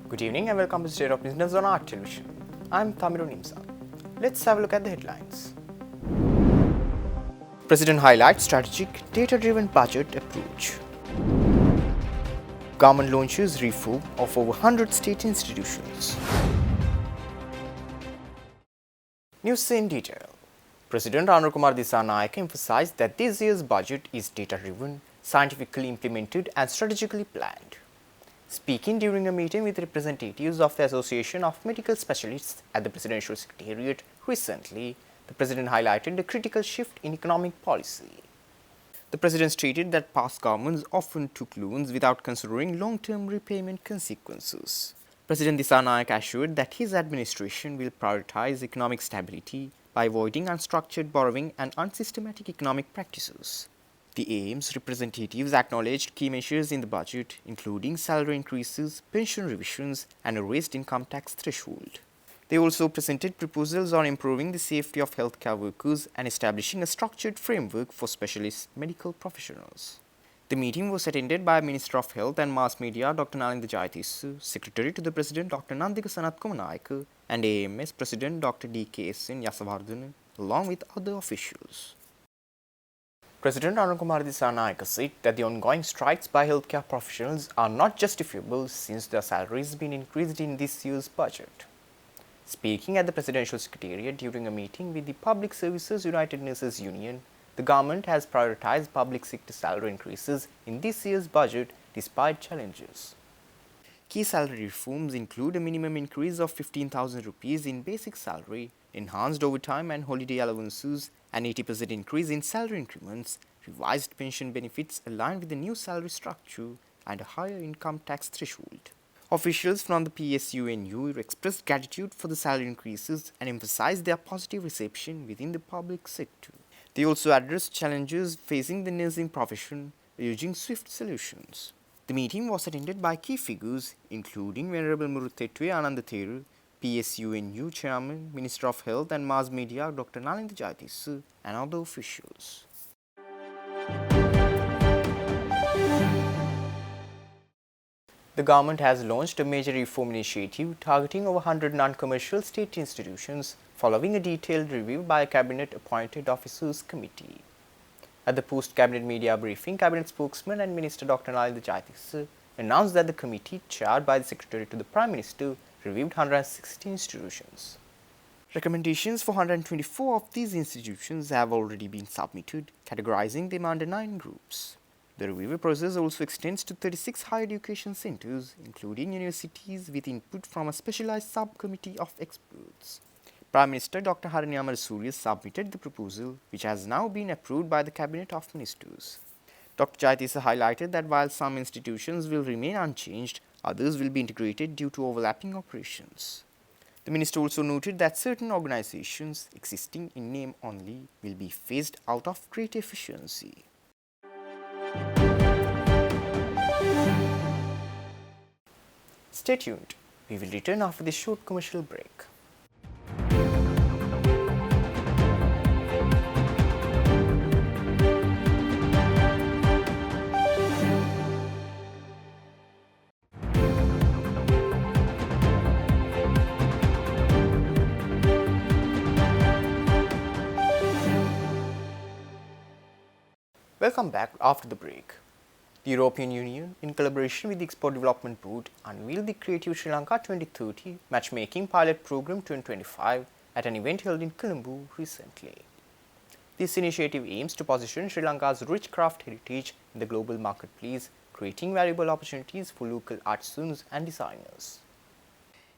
Good evening and welcome to State of Business on Art Television. I'm Tamiru Nimsa. Let's have a look at the headlines. President highlights strategic data-driven budget approach. Government launches reform of over 100 state institutions. News in detail. President Ranil Kumar Dissanayake emphasized that this year's budget is data-driven, scientifically implemented and strategically planned. Speaking during a meeting with representatives of the Association of Medical Specialists at the Presidential Secretariat recently, the President highlighted the critical shift in economic policy. The President stated that past governments often took loans without considering long-term repayment consequences. President Dissanayake assured that his administration will prioritize economic stability by avoiding unstructured borrowing and unsystematic economic practices. The AIM's representatives acknowledged key measures in the budget, including salary increases, pension revisions, and a raised income tax threshold. They also presented proposals on improving the safety of healthcare workers and establishing a structured framework for specialist medical professionals. The meeting was attended by Minister of Health and Mass Media Dr. Nalinda Jayatissa, Secretary to the President Dr. Nandika Sanat Komanayaka, and AMS President Dr. D.K.S.N. Yasavardhana, along with other officials. President Ranil Kumar Dissanayake said that the ongoing strikes by healthcare professionals are not justifiable since their salaries have been increased in this year's budget. Speaking at the Presidential Secretariat during a meeting with the Public Services United Nurses Union, the government has prioritized public sector salary increases in this year's budget despite challenges. Key salary reforms include a minimum increase of 15,000 rupees in basic salary, enhanced overtime and holiday allowances, an 80% increase in salary increments, revised pension benefits aligned with the new salary structure, and a higher income tax threshold. Officials from the PSUNU expressed gratitude for the salary increases and emphasized their positive reception within the public sector. They also addressed challenges facing the nursing profession, urging swift solutions. The meeting was attended by key figures including Venerable Muruthetwe Anandatheru, PSUNU Chairman, Minister of Health and Mass Media Dr. Nalinda Jayatissa, and other officials. The government has launched a major reform initiative targeting over 100 non-commercial state institutions following a detailed review by a cabinet-appointed officers committee. At the post-cabinet media briefing, cabinet spokesman and Minister Dr. Nalinda Jayatissa announced that the committee, chaired by the Secretary to the Prime Minister, reviewed 160 institutions. Recommendations for 124 of these institutions have already been submitted, categorizing them under 9 groups. The review process also extends to 36 higher education centers, including universities, with input from a specialized subcommittee of experts. Prime Minister Dr. Harini Amarasuriya submitted the proposal, which has now been approved by the Cabinet of Ministers. Dr. Jayatissa highlighted that while some institutions will remain unchanged, others will be integrated due to overlapping operations. The Minister also noted that certain organizations existing in name only will be phased out of great efficiency. Stay tuned. We will return after this short commercial break. Welcome back after the break. The European Union, in collaboration with the Export Development Board, unveiled the Creative Sri Lanka 2030 Matchmaking Pilot Program 2025 at an event held in Colombo recently. This initiative aims to position Sri Lanka's rich craft heritage in the global marketplace, creating valuable opportunities for local artisans and designers.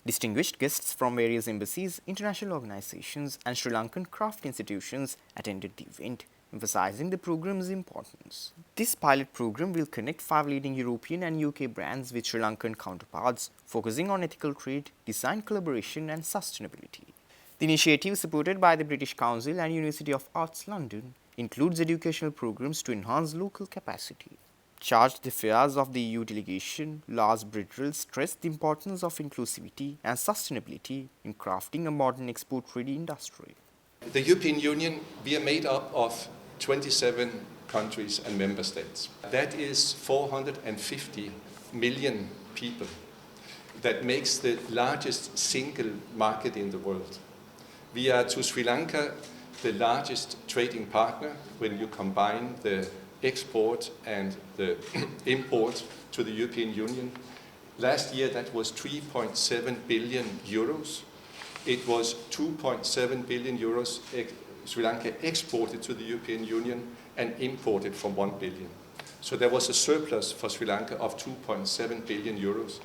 Distinguished guests from various embassies, international organizations, and Sri Lankan craft institutions attended the event, emphasizing the program's importance. This pilot program will connect 5 leading European and UK brands with Sri Lankan counterparts, focusing on ethical trade, design collaboration, and sustainability. The initiative, supported by the British Council and University of Arts London, includes educational programs to enhance local capacity. Chargé d'Affaires of the EU delegation, Lars Bridrell, stressed the importance of inclusivity and sustainability in crafting a modern export-ready industry. The European Union, we are made up of 27 countries and member states. That is 450 million people. that makes the largest single market in the world. We are to Sri Lanka the largest trading partner when you combine the export and the import to the European Union. Last year that was 3.7 billion euros. It was 2.7 billion euros Sri Lanka exported to the European Union and imported from 1 billion. So there was a surplus for Sri Lanka of 2.7 billion euros.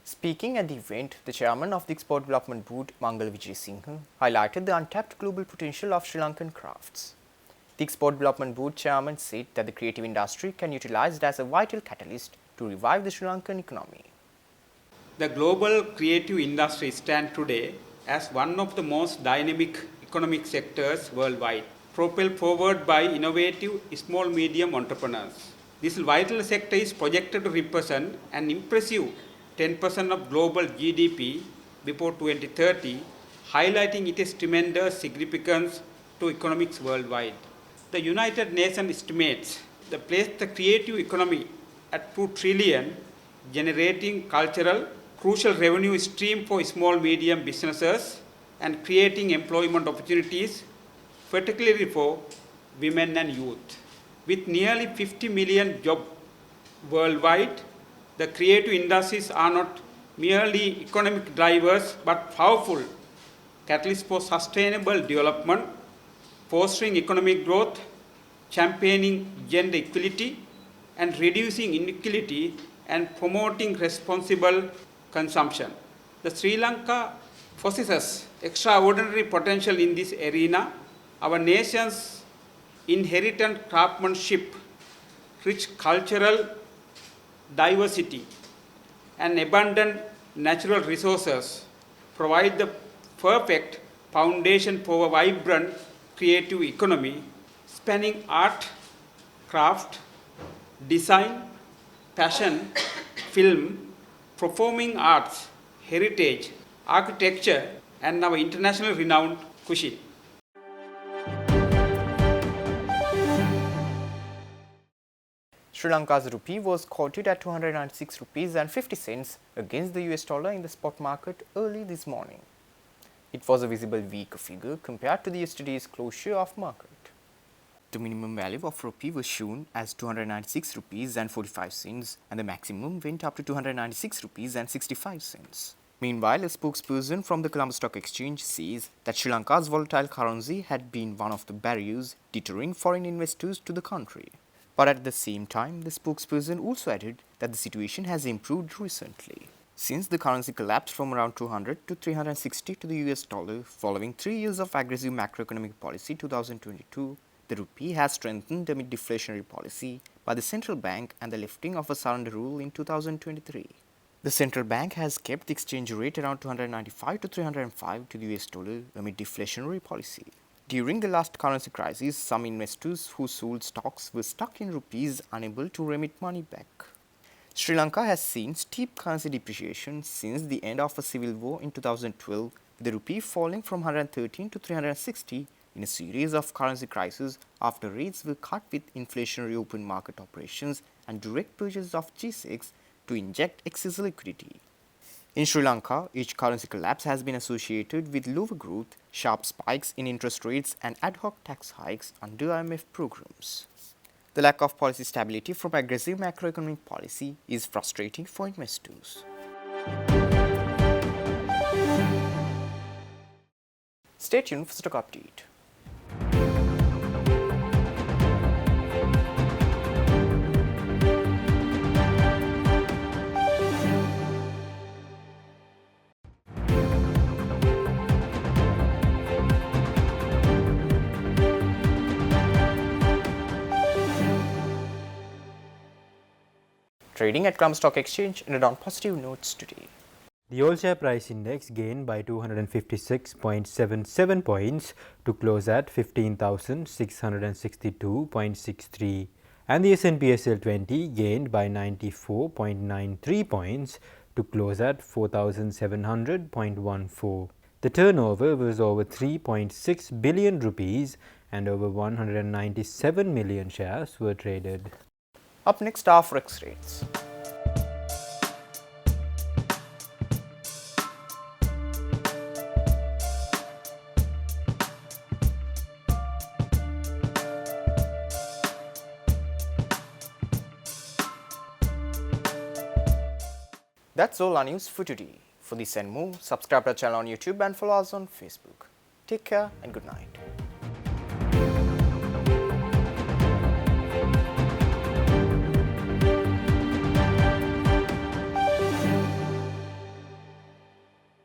Speaking at the event, the chairman of the Export Development Board, Mangal Vijayasinghe, highlighted the untapped global potential of Sri Lankan crafts. The Export Development Board chairman said that the creative industry can be utilized as a vital catalyst to revive the Sri Lankan economy. The global creative industry stands today as one of the most dynamic economic sectors worldwide, propelled forward by innovative small-medium entrepreneurs. This vital sector is projected to represent an impressive 10% of global GDP before 2030, highlighting its tremendous significance to economics worldwide. The United Nations estimates the creative economy at 2 trillion, generating crucial revenue stream for small medium businesses and creating employment opportunities, particularly for women and youth. With nearly 50 million jobs worldwide, the creative industries are not merely economic drivers but powerful catalysts for sustainable development, fostering economic growth, championing gender equality, and reducing inequality and promoting responsible consumption. The Sri Lanka possesses extraordinary potential in this arena. Our nation's inherent craftsmanship, rich cultural diversity, and abundant natural resources provide the perfect foundation for a vibrant creative economy spanning art, craft, design, fashion, film, performing arts, heritage, architecture, and our internationally renowned cuisine. Sri Lanka's rupee was quoted at 296 rupees and 50 cents against the US dollar in the spot market early this morning. It was a visible weaker figure compared to the yesterday's closure of market. The minimum value of rupee was shown as 296 rupees and 45 cents and the maximum went up to 296 rupees and 65 cents. Meanwhile, a spokesperson from the Colombo Stock Exchange says that Sri Lanka's volatile currency had been one of the barriers deterring foreign investors to the country. But at the same time, the spokesperson also added that the situation has improved recently. Since the currency collapsed from around 200 to 360 to the US dollar following 3 years of aggressive macroeconomic policy 2022, the rupee has strengthened amid deflationary policy by the central bank and the lifting of a surrender rule in 2023. The central bank has kept the exchange rate around 295 to 305 to the US dollar amid deflationary policy. During the last currency crisis, some investors who sold stocks were stuck in rupees, unable to remit money back. Sri Lanka has seen steep currency depreciation since the end of a civil war in 2012, with the rupee falling from 113 to 360 in a series of currency crises after rates were cut with inflationary open market operations and direct purchase of G6 to inject excess liquidity. In Sri Lanka, each currency collapse has been associated with lower growth, sharp spikes in interest rates and ad hoc tax hikes under IMF programs. The lack of policy stability from aggressive macroeconomic policy is frustrating for investors. Stay tuned for stock update. Trading at Colombo Stock Exchange ended on positive notes today. The all-share price index gained by 256.77 points to close at 15,662.63, and the S&P SL 20 gained by 94.93 points to close at 4,700.14. The turnover was over 3.6 billion rupees and over 197 million shares were traded. Up next are forex rates. That's all our news for today. For this and more, subscribe to our channel on YouTube and follow us on Facebook. Take care and good night.